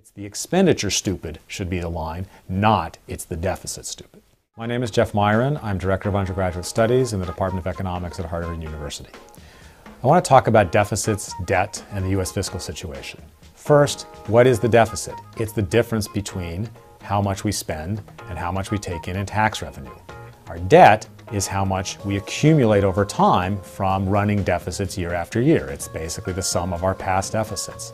It's the expenditure stupid should be the line, not it's the deficit stupid. My name is Jeff Myron. I'm Director of Undergraduate Studies in the Department of Economics at Harvard University. I want to talk about deficits, debt, and the U.S. fiscal situation. First, what is the deficit? It's the difference between how much we spend and how much we take in tax revenue. Our debt is how much we accumulate over time from running deficits year after year. It's basically the sum of our past deficits.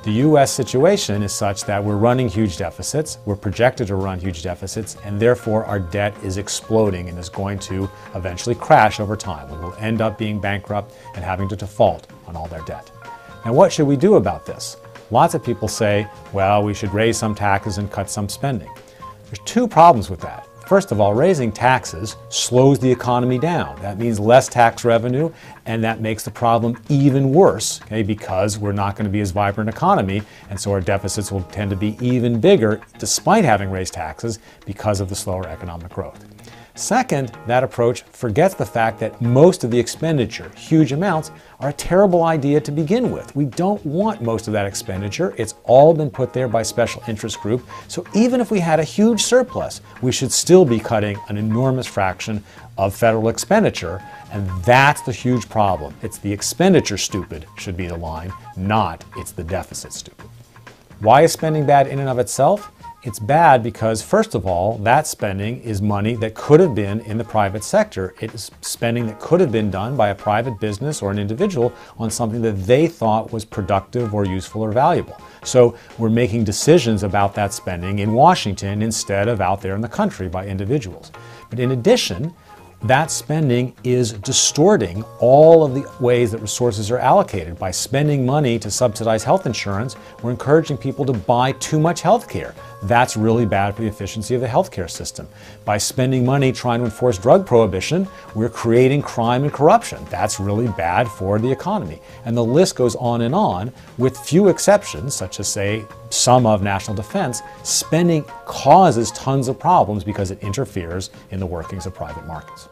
The U.S. situation is such that we're running huge deficits, we're projected to run huge deficits, and therefore our debt is exploding and is going to eventually crash over time. We will end up being bankrupt and having to default on all their debt. Now, what should we do about this? Lots of people say, well, we should raise some taxes and cut some spending. There's two problems with that. First of all, raising taxes slows the economy down. That means less tax revenue, and that makes the problem even worse, okay, because we're not going to be as vibrant economy, and so our deficits will tend to be even bigger despite having raised taxes because of the slower economic growth. Second, that approach forgets the fact that most of the expenditure, huge amounts, are a terrible idea to begin with. We don't want most of that expenditure. It's all been put there by special interest group. So even if we had a huge surplus, we should still be cutting an enormous fraction of federal expenditure. And that's the huge problem. It's the expenditure stupid should be the line, not it's the deficit stupid. Why is spending bad in and of itself? It's bad because, first of all, that spending is money that could have been in the private sector. It is spending that could have been done by a private business or an individual on something that they thought was productive or useful or valuable. So we're making decisions about that spending in Washington instead of out there in the country by individuals. But in addition, that spending is distorting all of the ways that resources are allocated. By spending money to subsidize health insurance, we're encouraging people to buy too much health care. That's really bad for the efficiency of the healthcare system. By spending money trying to enforce drug prohibition, we're creating crime and corruption. That's really bad for the economy. And the list goes on, with few exceptions, such as, say, some of national defense. Spending causes tons of problems because it interferes in the workings of private markets.